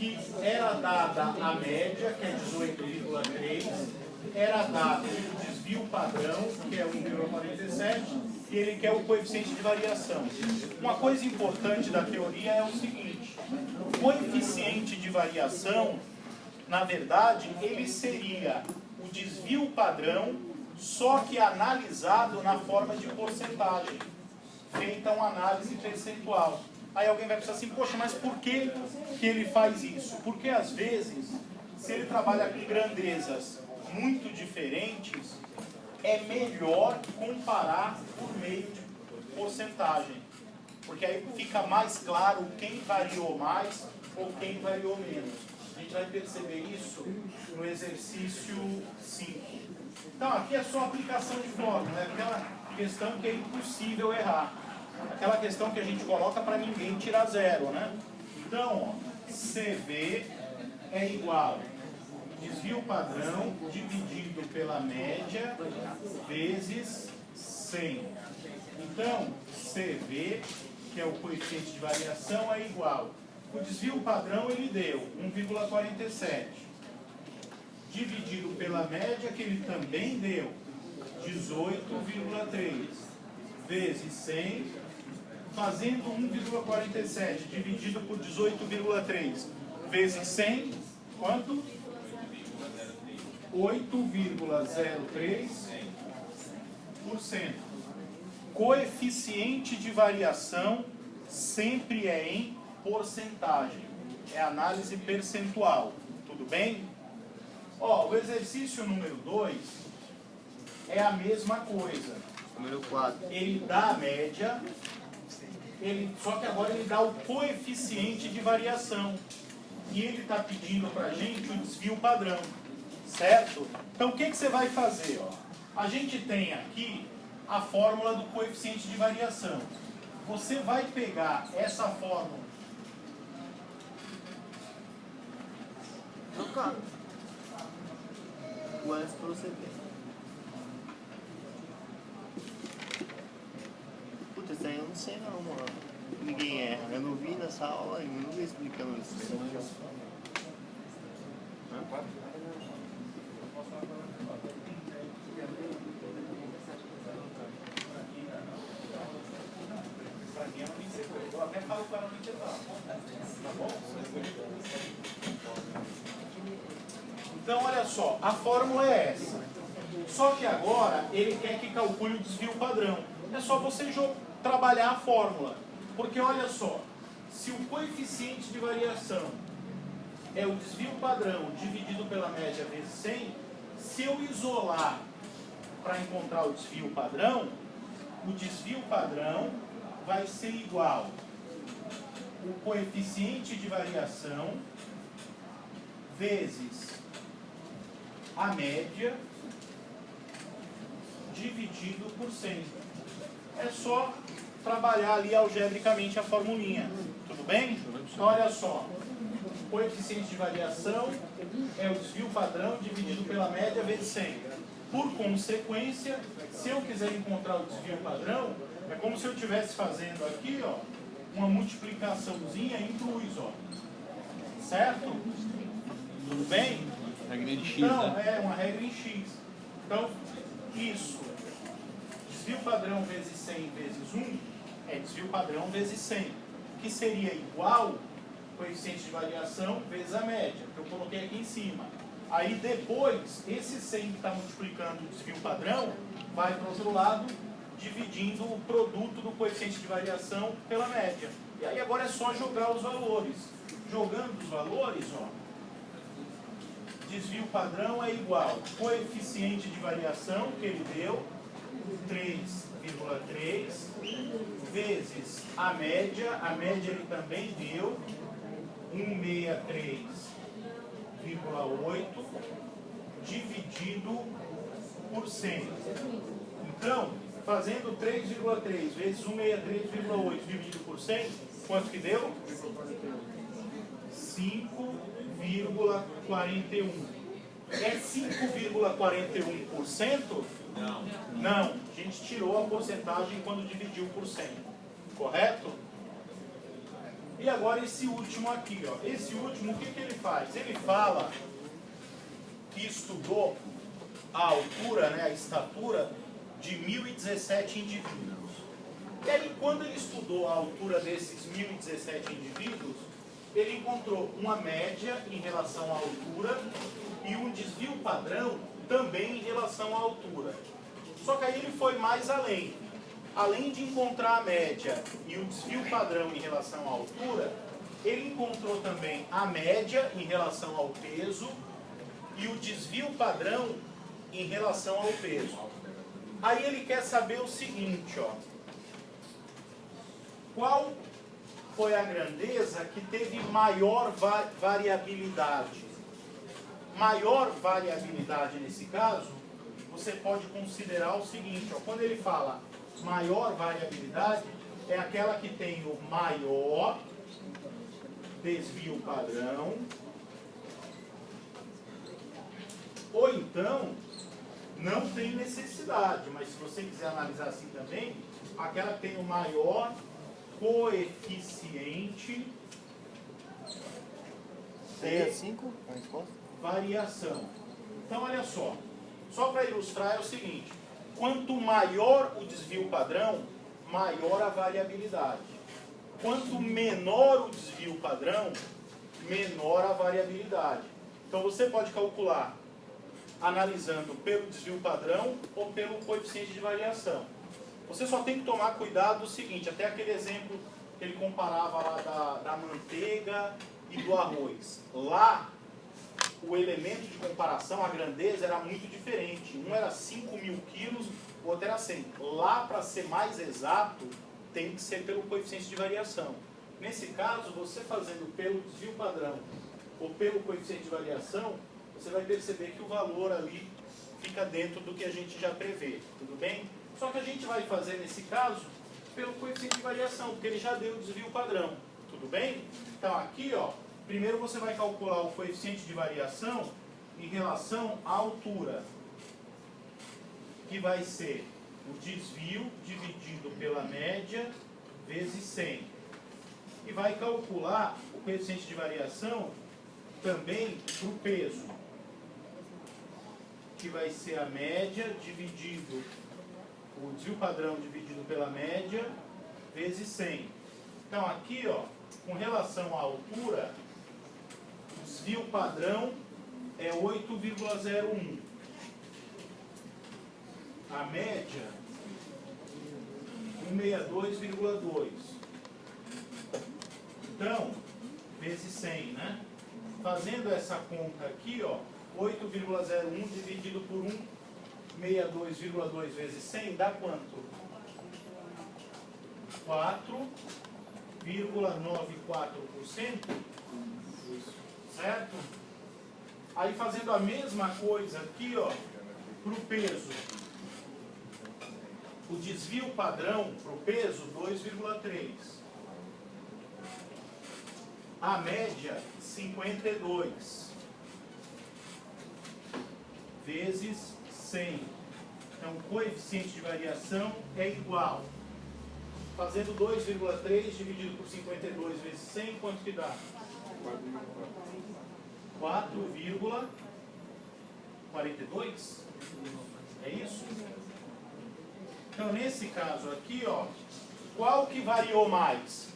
que era dada a média, que é 18,3, era dado o desvio padrão, que é 1,47, e ele quer o coeficiente de variação. Uma coisa importante da teoria é o seguinte: o coeficiente de variação, na verdade, ele seria o desvio padrão, só que analisado na forma de porcentagem, feita uma análise percentual. Aí alguém vai pensar assim, poxa, mas por que ele faz isso? Porque às vezes, se ele trabalha com grandezas muito diferentes, é melhor comparar por meio de porcentagem. Porque aí fica mais claro quem variou mais ou quem variou menos. A gente vai perceber isso no exercício 5. Então aqui é só aplicação de fórmula, né? Aquela questão que é impossível errar. Aquela questão que a gente coloca para ninguém tirar zero, né? Então, ó, CV é igual desvio padrão dividido pela média vezes 100. Então, CV, que é o coeficiente de variação, é igual. O desvio padrão ele deu 1,47. Dividido pela média, que ele também deu 18,3. Vezes 100. Fazendo 1,47 dividido por 18,3 vezes 100, quanto? 8,03%. Coeficiente de variação sempre é em porcentagem. É análise percentual. Tudo bem? Ó, o exercício número 2 é a mesma coisa. Número 4. Ele dá a média, só que agora ele dá o coeficiente de variação. E ele está pedindo para a gente o desvio padrão. Certo? Então o que você vai fazer? Ó? A gente tem aqui a fórmula do coeficiente de variação. Você vai pegar essa fórmula. Trocado. O S para você ver. Puta, isso aí eu não sei não, mano. Ninguém erra. Eu não vi nessa aula ainda, eu não vi explicando isso. Eu até falo para não internar. Tá bom? Então, olha só, a fórmula é essa. Só que agora ele quer que calcule o desvio padrão. É só você trabalhar a fórmula. Porque olha só, se o coeficiente de variação é o desvio padrão dividido pela média vezes 100, se eu isolar para encontrar o desvio padrão vai ser igual o coeficiente de variação vezes a média dividido por 100. É só trabalhar ali algebricamente a formulinha. Tudo bem? Então olha só. O coeficiente de variação é o desvio padrão dividido pela média vezes 100. Por consequência, se eu quiser encontrar o desvio padrão, é como se eu estivesse fazendo aqui, ó, uma multiplicaçãozinha em cruz, ó. Certo? Tudo bem? Regra de X, então, né? é uma regra em X. Então, isso. Desvio padrão vezes 100 vezes 1 é desvio padrão vezes 100. Que seria igual coeficiente de variação vezes a média, que eu coloquei aqui em cima. Aí depois, esse 100 que está multiplicando o desvio padrão, vai para o outro lado, dividindo o produto do coeficiente de variação pela média. E aí agora é só jogar os valores. Jogando os valores, ó, desvio padrão é igual coeficiente de variação, que ele deu, 3,3, vezes a média ele também deu, 163,8, dividido por 100. Então, fazendo 3,3 vezes 163,8 dividido por 100, quanto que deu? 5,41. É 5,41%? Não. Não. A gente tirou a porcentagem quando dividiu por 100. Correto? E agora esse último aqui, ó. Esse último, o que ele faz? Ele fala que estudou a altura, né, a estatura de 1.017 indivíduos. E aí, quando ele estudou a altura desses 1.017 indivíduos, ele encontrou uma média em relação à altura e um desvio padrão também em relação à altura. Só que aí ele foi mais além. Além de encontrar a média e o desvio padrão em relação à altura, ele encontrou também a média em relação ao peso e o desvio padrão em relação ao peso. Aí ele quer saber o seguinte, ó. Qual foi a grandeza que teve maior variabilidade? Maior variabilidade nesse caso, você pode considerar o seguinte, ó. Quando ele fala maior variabilidade, é aquela que tem o maior desvio padrão, ou então não tem necessidade, mas se você quiser analisar assim também, aquela que tem o maior coeficiente de variação. Então olha só para ilustrar é o seguinte, quanto maior o desvio padrão, maior a variabilidade. Quanto menor o desvio padrão, menor a variabilidade. Então você pode calcular analisando pelo desvio padrão ou pelo coeficiente de variação. Você só tem que tomar cuidado do seguinte, até aquele exemplo que ele comparava lá da manteiga e do arroz. Lá, o elemento de comparação, a grandeza, era muito diferente. Um era 5.000 quilos, o outro era 100. Lá, para ser mais exato, tem que ser pelo coeficiente de variação. Nesse caso, você fazendo pelo desvio padrão ou pelo coeficiente de variação, você vai perceber que o valor ali fica dentro do que a gente já prevê, tudo bem? Só que a gente vai fazer, nesse caso, pelo coeficiente de variação, porque ele já deu o desvio padrão, tudo bem? Então aqui, ó, primeiro você vai calcular o coeficiente de variação em relação à altura, que vai ser o desvio dividido pela média vezes 100. E vai calcular o coeficiente de variação também para o peso, que vai ser a média dividido, o desvio padrão dividido pela média vezes 100. Então aqui, ó, com relação à altura, o desvio padrão é 8,01. A média, 162,2. Então, vezes 100, né? Fazendo essa conta aqui, ó, 8,01 dividido por 162,2 vezes 100 dá quanto? 4,94%, certo? Aí fazendo a mesma coisa aqui, ó, para o peso. O desvio padrão para o peso, 2,3. A média, 52. Vezes 100. Então, o coeficiente de variação é igual. Fazendo 2,3 dividido por 52 vezes 100, quanto que dá? 4,42? É isso? Então, nesse caso aqui, ó, qual que variou mais?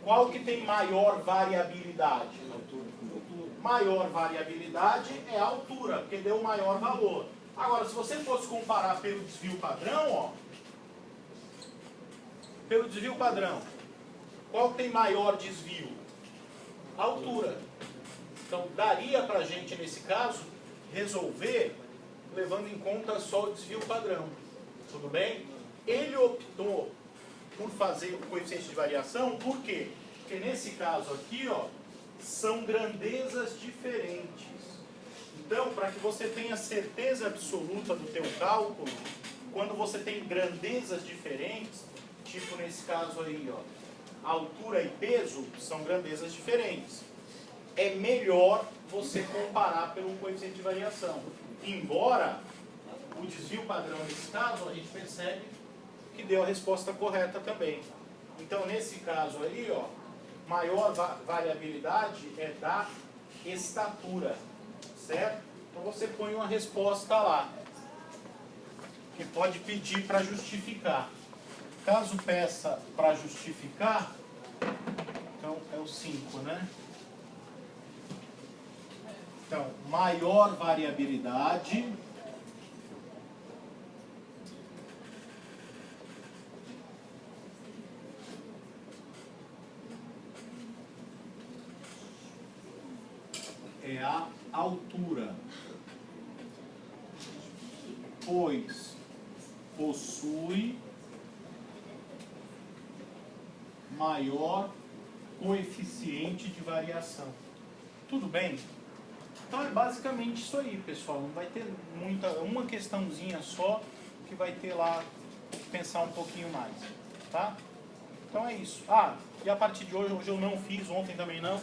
Qual que tem maior variabilidade? Maior variabilidade é a altura, porque deu maior valor. Agora, se você fosse comparar pelo desvio padrão, ó, pelo desvio padrão, qual tem maior desvio? A altura. Então, daria para a gente, nesse caso, resolver levando em conta só o desvio padrão. Tudo bem? Ele optou por fazer o coeficiente de variação, por quê? Porque nesse caso aqui, ó, são grandezas diferentes. Então, para que você tenha certeza absoluta do teu cálculo, quando você tem grandezas diferentes, tipo nesse caso aí, ó, altura e peso são grandezas diferentes. É melhor você comparar pelo coeficiente de variação. Embora o desvio padrão nesse caso, a gente percebe que deu a resposta correta também. Então, nesse caso aí, ó, maior variabilidade é da estatura, certo? Então você põe uma resposta lá, que pode pedir para justificar. Caso peça para justificar, então é o 5, né? Então, maior variabilidade é a altura, pois possui maior coeficiente de variação. Tudo bem? Então é basicamente isso aí, pessoal. Não vai ter uma questãozinha só que vai ter lá que pensar um pouquinho mais, tá? Então é isso. Ah, e a partir de hoje eu não fiz, ontem também não,